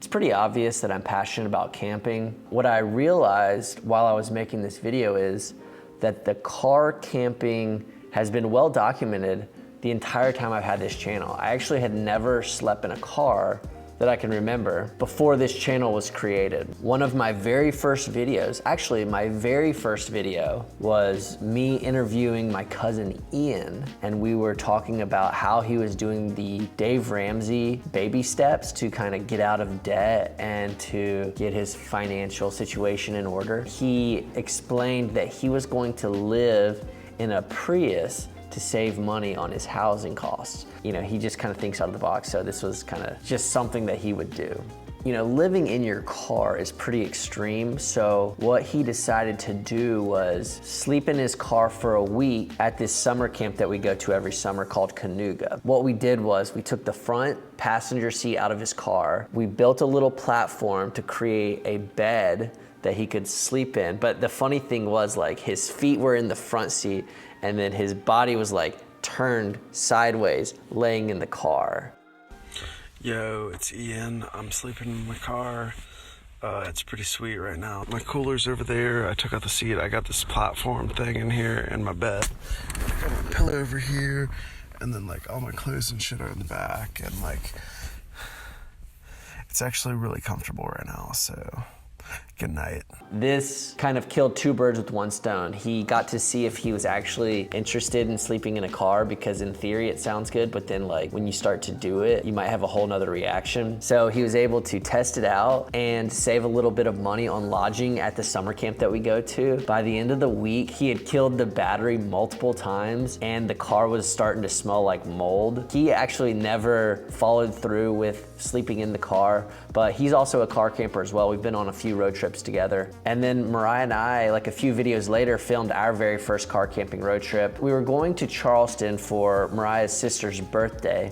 It's pretty obvious that I'm passionate about camping. What I realized while I was making this video is that the car camping has been well documented the entire time I've had this channel. I actually had never slept in a car that I can remember before this channel was created. One of my very first videos, actually my very first video, was me interviewing my cousin Ian, and we were talking about how he was doing the Dave Ramsey baby steps to kind of get out of debt and to get his financial situation in order. He explained that he was going to live in a Prius to save money on his housing costs. You know, he just kind of thinks out of the box, so this was kind of just something that he would do. You know, living in your car is pretty extreme, so what he decided to do was sleep in his car for a week at this summer camp that we go to every summer called Canuga. What we did was we took the front passenger seat out of his car, we built a little platform to create a bed that he could sleep in, but the funny thing was, like, his feet were in the front seat and then his body was like turned sideways, laying in the car. Yo, it's Ian. I'm sleeping in my car. It's pretty sweet right now. My cooler's over there. I took out the seat. I got this platform thing in here in my bed. I got a pillow over here, and then like all my clothes and shit are in the back, and like it's actually really comfortable right now, so good night. This kind of killed two birds with one stone. He got to see if he was actually interested in sleeping in a car, because in theory it sounds good, but then like when you start to do it, you might have a whole nother reaction. So he was able to test it out and save a little bit of money on lodging at the summer camp that we go to. By the end of the week, he had killed the battery multiple times and the car was starting to smell like mold. He actually never followed through with sleeping in the car, but he's also a car camper as well. We've been on a few road trips together. And then Mariah and I, like a few videos later, filmed our very first car camping road trip. We were going to Charleston for Mariah's sister's birthday,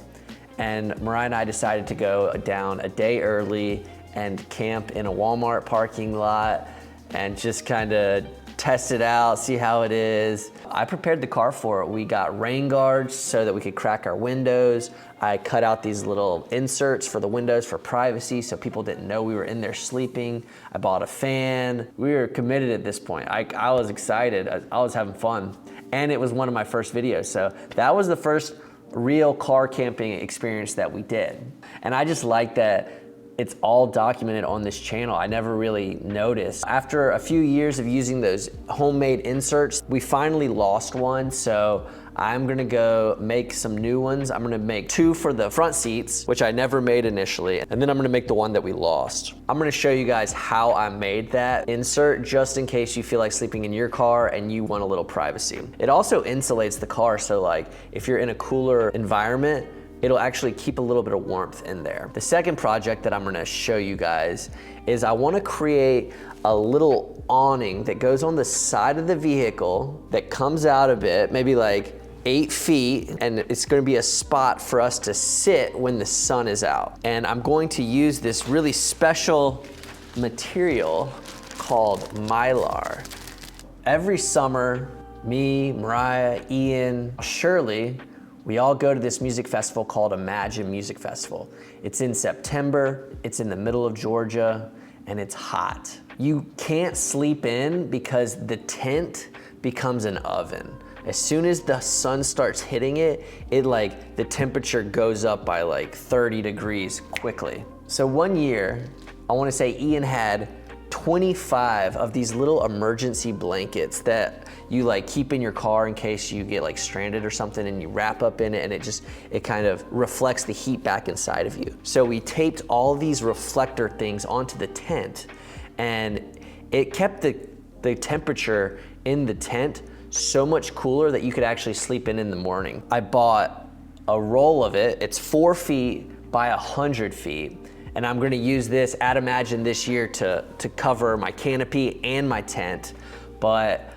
and Mariah and I decided to go down a day early and camp in a Walmart parking lot and just kind of test it out, see how it is. I prepared the car for it. We got rain guards so that we could crack our windows. I cut out these little inserts for the windows for privacy so people didn't know we were in there sleeping. I bought a fan. We were committed at this point. I was excited. I was having fun. And it was one of my first videos. So that was the first real car camping experience that we did. And I just like that it's all documented on this channel. I never really noticed. After a few years of using those homemade inserts, we finally lost one, so I'm gonna go make some new ones. I'm gonna make two for the front seats, which I never made initially, and then I'm gonna make the one that we lost. I'm gonna show you guys how I made that insert, just in case you feel like sleeping in your car and you want a little privacy. It also insulates the car, so like if you're in a cooler environment, it'll actually keep a little bit of warmth in there. The second project that I'm gonna show you guys is I wanna create a little awning that goes on the side of the vehicle that comes out a bit, maybe like 8 feet, and it's gonna be a spot for us to sit when the sun is out. And I'm going to use this really special material called Mylar. Every summer, me, Mariah, Ian, Shirley, we all go to this music festival called Imagine Music Festival. It's in September, it's in the middle of Georgia, and it's hot. You can't sleep in because the tent becomes an oven. As soon as the sun starts hitting it, the temperature goes up by like 30 degrees quickly. So one year, I wanna say Ian had 25 of these little emergency blankets that you like keep in your car in case you get like stranded or something, and you wrap up in it, and it kind of reflects the heat back inside of you. So we taped all these reflector things onto the tent, and it kept the temperature in the tent so much cooler that you could actually sleep in the morning. I bought a roll of it. It's 4 feet by 100 feet. And I'm gonna use this at Imagine this year to cover my canopy and my tent, but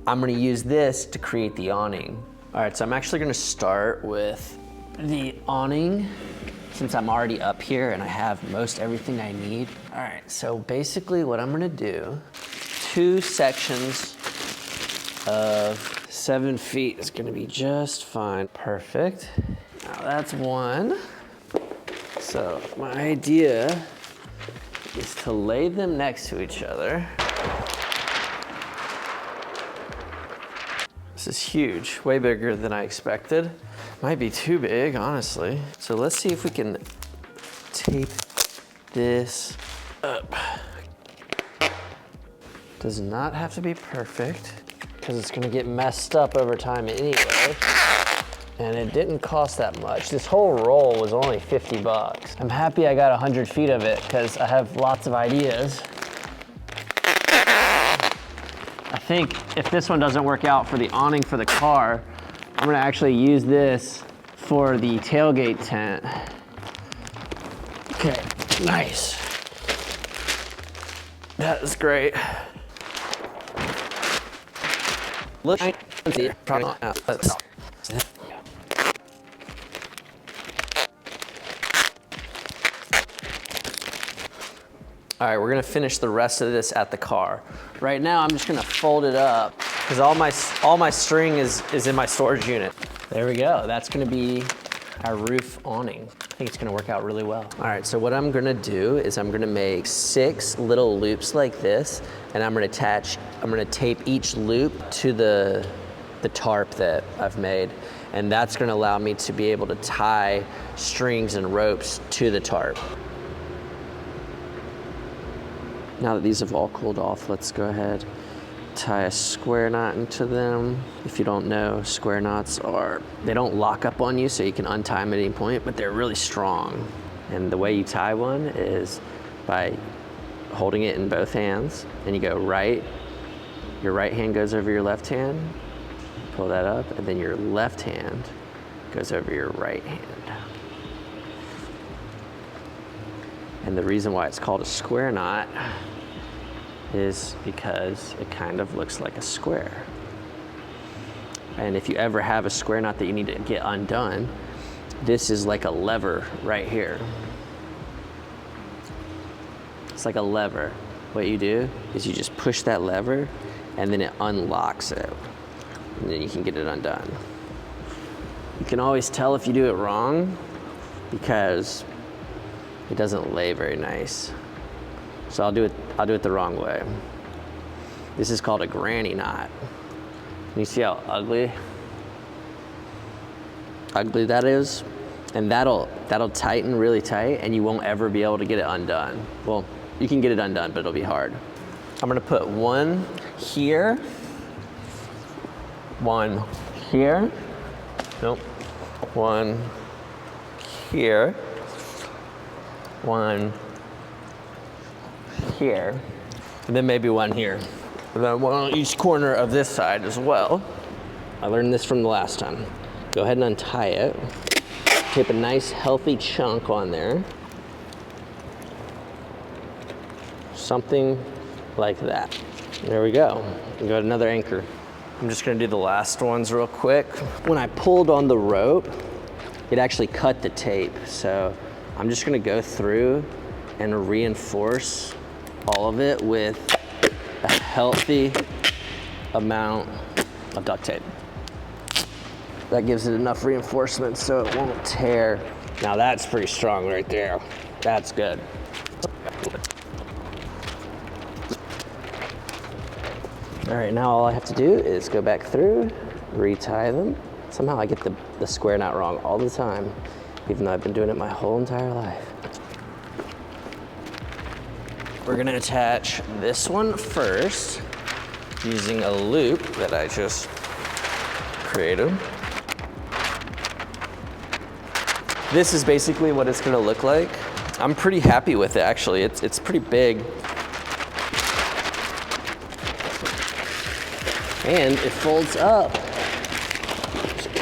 I'm gonna use this to create the awning. All right, so I'm actually gonna start with the awning since I'm already up here and I have most everything I need. All right, so basically what I'm gonna do, 2 sections of 7 feet is gonna be just fine. Perfect. Now that's one. So my idea is to lay them next to each other. This is huge, way bigger than I expected. Might be too big, honestly. So let's see if we can tape this up. Does not have to be perfect because it's gonna get messed up over time anyway. And it didn't cost that much. This whole roll was only 50 bucks. I'm happy I got 100 feet of it because I have lots of ideas. I think if this one doesn't work out for the awning for the car, I'm gonna actually use this for the tailgate tent. Okay, nice. That is great. Look, all right, we're gonna finish the rest of this at the car. Right now, I'm just gonna fold it up because all my string is in my storage unit. There we go. That's gonna be our roof awning. I think it's gonna work out really well. All right, so what I'm gonna do is I'm gonna make 6 little loops like this, and I'm gonna tape each loop to the tarp that I've made. And that's gonna allow me to be able to tie strings and ropes to the tarp. Now that these have all cooled off, let's go ahead, tie a square knot into them. If you don't know, square knots they don't lock up on you so you can untie them at any point, but they're really strong. And the way you tie one is by holding it in both hands, and you go right, your right hand goes over your left hand, pull that up, and then your left hand goes over your right hand. And the reason why it's called a square knot is because it kind of looks like a square. And if you ever have a square knot that you need to get undone, this is like a lever right here. It's like a lever. What you do is you just push that lever and then it unlocks it. And then you can get it undone. You can always tell if you do it wrong because it doesn't lay very nice. So I'll do it the wrong way. This is called a granny knot. You see how ugly that is? And that'll tighten really tight and you won't ever be able to get it undone. Well, you can get it undone, but it'll be hard. I'm gonna put one here, one here, nope, one here, one here, and then maybe one here. And then one on each corner of this side as well. I learned this from the last time. Go ahead and untie it. Tape a nice healthy chunk on there. Something like that. There we go. We got another anchor. I'm just gonna do the last ones real quick. When I pulled on the rope, it actually cut the tape. So I'm just gonna go through and reinforce all of it with a healthy amount of duct tape. That gives it enough reinforcement so it won't tear. Now that's pretty strong right there. That's good. All right, now all I have to do is go back through, retie them. Somehow I get the square knot wrong all the time, even though I've been doing it my whole entire life. We're gonna attach this one first using a loop that I just created. This is basically what it's gonna look like. I'm pretty happy with it, actually. It's pretty big. And it folds up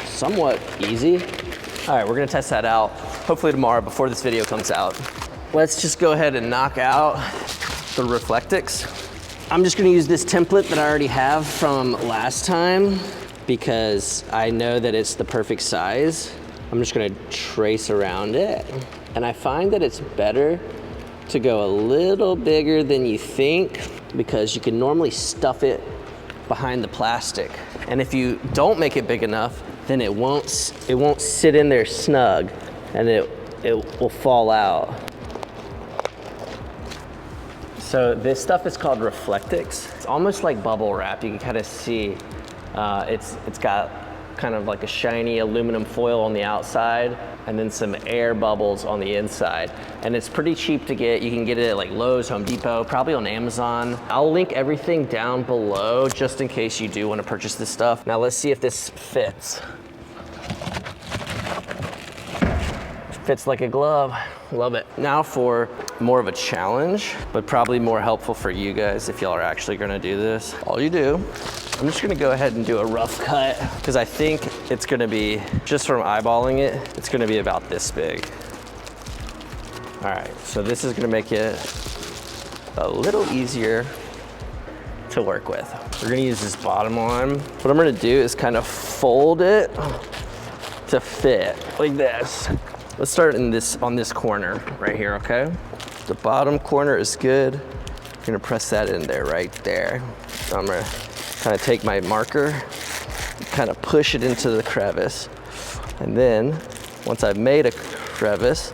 somewhat easy. All right, we're gonna test that out, hopefully tomorrow before this video comes out. Let's just go ahead and knock out the Reflectix. I'm just gonna use this template that I already have from last time because I know that it's the perfect size. I'm just gonna trace around it. And I find that it's better to go a little bigger than you think because you can normally stuff it behind the plastic. And if you don't make it big enough, then it won't sit in there snug and it will fall out. So this stuff is called Reflectix. It's almost like bubble wrap. You can kind of see it's got kind of like a shiny aluminum foil on the outside and then some air bubbles on the inside. And it's pretty cheap to get. You can get it at like Lowe's, Home Depot, probably on Amazon. I'll link everything down below just in case you do want to purchase this stuff. Now let's see if this fits. Fits like a glove. Love it. Now for more of a challenge, but probably more helpful for you guys if y'all are actually gonna do this. All you do, I'm just gonna go ahead and do a rough cut because I think it's gonna be, just from eyeballing it, it's gonna be about this big. All right, so this is gonna make it a little easier to work with. We're gonna use this bottom one. What I'm gonna do is kind of fold it to fit like this. Let's start on this corner right here, okay? The bottom corner is good. I'm gonna press that in there, right there. So I'm gonna kind of take my marker, kind of push it into the crevice. And then, once I've made a crevice,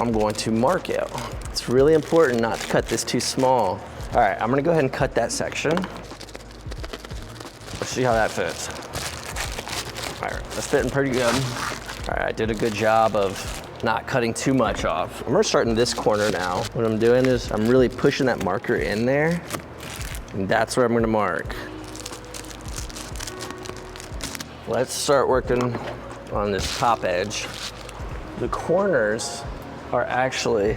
I'm going to mark it. It's really important not to cut this too small. All right, I'm gonna go ahead and cut that section. Let's see how that fits. All right, that's fitting pretty good. All right, I did a good job of not cutting too much off. I'm gonna start in this corner now. What I'm doing is I'm really pushing that marker in there, and that's where I'm gonna mark. Let's start working on this top edge. The corners are actually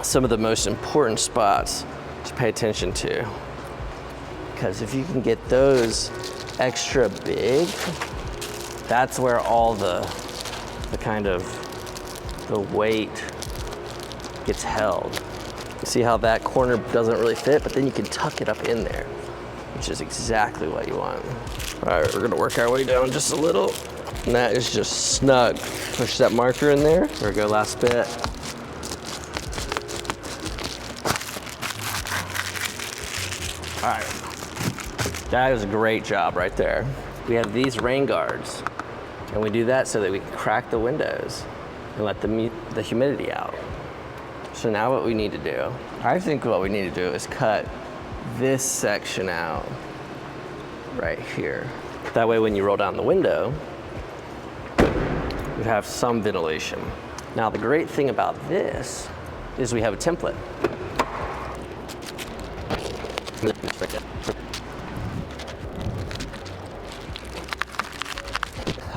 some of the most important spots to pay attention to, because if you can get those extra big, that's where all the kind of the weight gets held. You see how that corner doesn't really fit, but then you can tuck it up in there, which is exactly what you want. All right, we're gonna work our way down just a little, and that is just snug. Push that marker in there. There we go, last bit. All right, that is a great job right there. We have these rain guards, and we do that so that we can crack the windows and let the humidity out. So now what we need to do, I think what we need to do is cut this section out right here. That way when you roll down the window, you have some ventilation. Now the great thing about this is we have a template.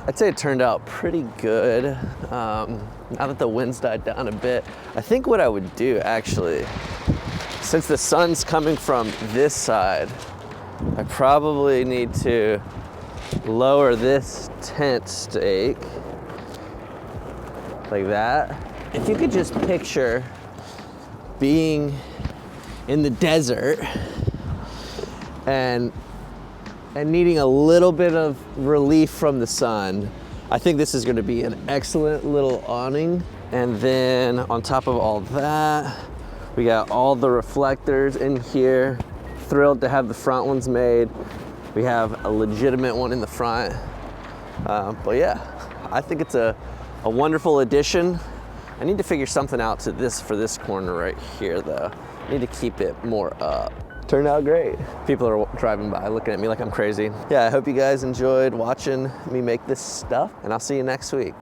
I'd say it turned out pretty good. Now that the wind's died down a bit, I think what I would do actually, since the sun's coming from this side, I probably need to lower this tent stake like that. If you could just picture being in the desert and needing a little bit of relief from the sun, I think this is gonna be an excellent little awning. And then on top of all that, we got all the reflectors in here. Thrilled to have the front ones made. We have a legitimate one in the front. But yeah, I think it's a wonderful addition. I need to figure something out to this for this corner right here though. I need to keep it more up. Turned out great. People are driving by looking at me like I'm crazy. Yeah, I hope you guys enjoyed watching me make this stuff, and I'll see you next week.